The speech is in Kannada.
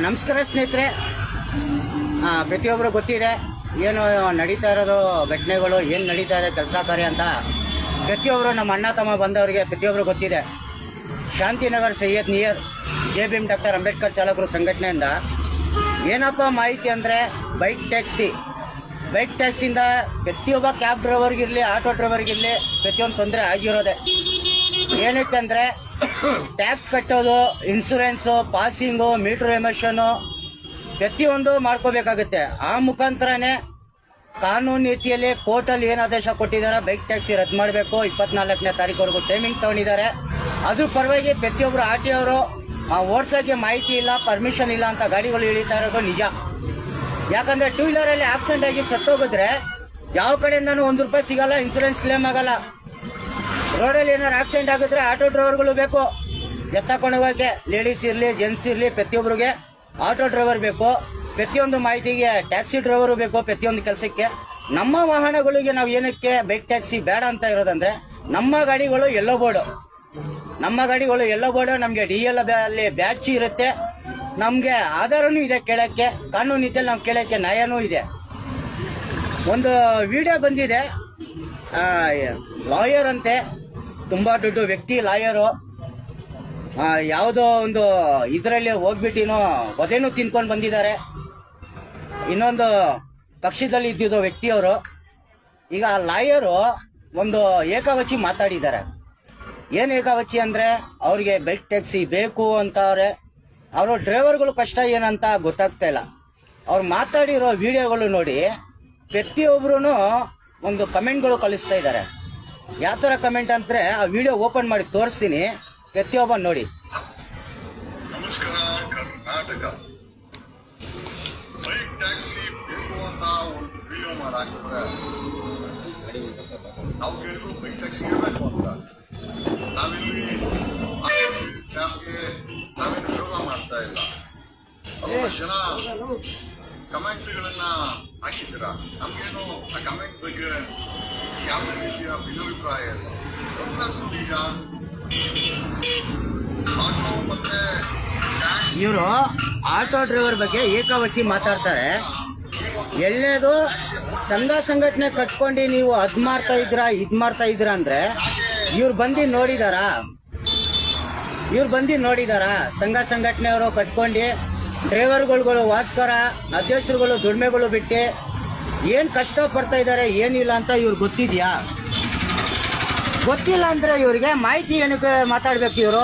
ನಮಸ್ಕಾರ ಸ್ನೇಹಿತರೆ. ಪ್ರತಿಯೊಬ್ಬರು ಗೊತ್ತಿದೆ ಏನು ನಡೀತಾ ಇರೋದು ಘಟನೆಗಳು, ಏನು ನಡೀತಾ ಇದೆ ಕೆಲಸ ಕಾರ್ಯ ಅಂತ ಪ್ರತಿಯೊಬ್ಬರು ನಮ್ಮ ಅಣ್ಣ ತಮ್ಮ ಬಂದವರಿಗೆ ಪ್ರತಿಯೊಬ್ಬರು ಗೊತ್ತಿದೆ. Shantinagar Syed near JBM doctor Ambedkar ಚಾಲಕರು ಸಂಘಟನೆಯಿಂದ ಏನಪ್ಪ ಮಾಹಿತಿ ಅಂದರೆ ಬೈಕ್ ಟ್ಯಾಕ್ಸಿಯಿಂದ ಪ್ರತಿಯೊಬ್ಬ ಕ್ಯಾಬ್ ಡ್ರೈವರ್ಗಿರಲಿ, ಆಟೋ ಡ್ರೈವರ್ಗಿರಲಿ ಪ್ರತಿಯೊಂದು ತೊಂದರೆ ಆಗಿರೋದೆ. ಏನಕ್ಕೆ ಅಂದರೆ ಟ್ಯಾಕ್ಸ್ ಕಟ್ಟೋದು, ಇನ್ಶೂರೆನ್ಸು, ಪಾಸಿಂಗು, ಮೀಟ್ರ್ ಎಮಿಷನ್ನು ಪ್ರತಿಯೊಂದು ಮಾಡ್ಕೋಬೇಕಾಗುತ್ತೆ. ಆ ಮುಖಾಂತರನೇ ಕಾನೂನು ನೀತಿಯಲ್ಲಿ ಕೋರ್ಟಲ್ಲಿ ಏನು ಆದೇಶ ಕೊಟ್ಟಿದ್ದಾರೆ, ಬೈಕ್ ಟ್ಯಾಕ್ಸಿ ರದ್ದು ಮಾಡಬೇಕು, 24ನೇ ತಾರೀಕುವರೆಗೂ ಟೈಮಿಂಗ್ ತೊಗೊಂಡಿದ್ದಾರೆ. ಅದ್ರ ಪರವಾಗಿ ಪ್ರತಿಯೊಬ್ಬರು RTO ಅವರು ಓಡ್ಸೋಕ್ಕೆ ಮಾಹಿತಿ ಇಲ್ಲ, ಪರ್ಮಿಷನ್ ಇಲ್ಲ ಅಂತ ಗಾಡಿಗಳು ಇಳಿತಾ ಇರೋದು ನಿಜ. ಯಾಕಂದರೆ 2 ವೀಲರಲ್ಲಿ ಆಕ್ಸಿಡೆಂಟ್ ಆಗಿ ಸತ್ತೋಗಿದ್ರೆ ಯಾವ ಕಡೆಯಿಂದನೂ ₹1 ಸಿಗಲ್ಲ, ಇನ್ಶೂರೆನ್ಸ್ ಕ್ಲೇಮ್ ಆಗಲ್ಲ. ರೋಡಲ್ಲಿ ಏನಾದ್ರು ಆಕ್ಸಿಡೆಂಟ್ ಆಗಿದ್ರೆ ಆಟೋ ಡ್ರೈವರ್ಗಳು ಬೇಕು ಎತ್ತಕೊಂಡು ಹೋಗೋಕ್ಕೆ. ಲೇಡೀಸ್ ಇರಲಿ, ಜೆಂಟ್ಸ್ ಇರಲಿ, ಪ್ರತಿಯೊಬ್ಬರಿಗೆ ಆಟೋ ಡ್ರೈವರ್ ಬೇಕು. ಪ್ರತಿಯೊಂದು ಮಾಹಿತಿಗೆ ಟ್ಯಾಕ್ಸಿ ಡ್ರೈವರು ಬೇಕು. ಪ್ರತಿಯೊಂದು ಕೆಲಸಕ್ಕೆ ನಮ್ಮ ವಾಹನಗಳಿಗೆ ನಾವು ಏನಕ್ಕೆ ಬೈಕ್ ಟ್ಯಾಕ್ಸಿ ಬೇಡ ಅಂತ ಇರೋದಂದರೆ ನಮ್ಮ ಗಾಡಿಗಳು ಎಲ್ಲೋ ಬೋರ್ಡು, ನಮಗೆ DL ಅಲ್ಲಿ ಬ್ಯಾಚ್ ಇರುತ್ತೆ, ನಮಗೆ ಆಧಾರನೂ ಇದೆ ಕೇಳೋಕ್ಕೆ, ಕಾನೂನು ನೀತಿಯಲ್ಲಿ ನಾವು ಕೇಳೋಕ್ಕೆ ನ್ಯಾಯನೂ ಇದೆ. ಒಂದು ವಿಡಿಯೋ ಬಂದಿದೆ, ಲಾಯರ್ ಅಂತೆ, ತುಂಬ ದೊಡ್ಡ ವ್ಯಕ್ತಿ ಲಾಯರು, ಯಾವುದೋ ಒಂದು ಇದರಲ್ಲಿ ಹೋಗ್ಬಿಟ್ಟಿನೋ ಒದೇನೂ ತಿನ್ಕೊಂಡು ಬಂದಿದ್ದಾರೆ. ಇನ್ನೊಂದು ಪಕ್ಷದಲ್ಲಿ ಇದ್ದಿದ್ದು ವ್ಯಕ್ತಿಯವರು ಈಗ ಲಾಯರು ಒಂದು ಏಕವಚಿ ಮಾತಾಡಿದ್ದಾರೆ. ಏನು ಏಕವಚಿ ಅಂದರೆ ಅವ್ರಿಗೆ ಬೈಕ್ ಟ್ಯಾಕ್ಸಿ ಬೇಕು ಅಂತವ್ರೆ. ಅವರು ಡ್ರೈವರ್ಗಳು ಕಷ್ಟ ಏನಂತ ಗೊತ್ತಾಗ್ತಾ ಇಲ್ಲ. ಅವ್ರು ಮಾತಾಡಿರೋ ವಿಡಿಯೋಗಳು ನೋಡಿ ಪ್ರತಿಯೊಬ್ಬರೂ ಒಂದು ಕಮೆಂಟ್ಗಳು ಕಳಿಸ್ತಾ ಇದ್ದಾರೆ. ಯಾವ ಥರ ಕಮೆಂಟ್ ಅಂದರೆ ಆ ವಿಡಿಯೋ ಓಪನ್ ಮಾಡಿ ತೋರಿಸ್ತೀನಿ, ಪ್ರತಿಯೊಬ್ಬ ನೋಡಿ. ನಮಸ್ಕಾರ ಕರ್ನಾಟಕ. ಬೈಕ್ ಟ್ಯಾಕ್ಸಿ ಬೇಕು ಅಂತ ಒಂದು ವಿಡಿಯೋ ಮಾಡಾಕಿದ್ರೆ ನಾವು ಕೇಳಿದ್ರು ಬೈಕ್ ಟ್ಯಾಕ್ಸಿ ಇರಬೇಕು ಅಂತ. ನಾವಿಲ್ಲಿ ಕ್ಯಾಬ್ಗೆ ನಾವೇನು ವಿರೋಧ ಮಾಡ್ತಾ ಇಲ್ಲ. ಹಲವಾರು ಜನ ಕಮೆಂಟ್ಗಳನ್ನ ಹಾಕಿದ್ದೀರಾ. ನಮಗೇನು ಆ ಕಮೆಂಟ್ ಬಗ್ಗೆ ಯಾವುದೇ ರೀತಿಯ ಭಿನ್ನಾಭಿಪ್ರಾಯ ಇಲ್ಲ. ಒಂದಂತೂ ನಿಜ, ಆಟೋ ಮತ್ತೆ ಇವರು ಆಟೋ ಡ್ರೈವರ್ ಬಗ್ಗೆ ಏಕವಚಿ ಮಾತಾಡ್ತಾರೆ. ಎಳ್ಳನೇದು ಸಂಘಟನೆ ಕಟ್ಕೊಂಡು ನೀವು ಇದು ಮಾಡ್ತಾ ಇದ್ದೀರಾ ಅಂದರೆ ಇವ್ರು ಬಂದು ನೋಡಿದಾರಾ? ಸಂಘಟನೆಯವರು ಕಟ್ಕೊಂಡು ಡ್ರೈವರ್ಗಳು ವಾಸ್ಕರ ಅಧ್ಯಕ್ಷರುಗಳು ದುಡಿಮೆಗಳು ಬಿಟ್ಟು ಏನು ಕಷ್ಟಪಡ್ತಾ ಇದ್ದಾರೆ, ಏನಿಲ್ಲ ಅಂತ ಇವ್ರು ಗೊತ್ತಿದೆಯಾ? ಗೊತ್ತಿಲ್ಲ ಅಂದರೆ ಇವರಿಗೆ ಮಾಹಿತಿ ಏನಕ್ಕೆ ಮಾತಾಡಬೇಕು ಇವರು?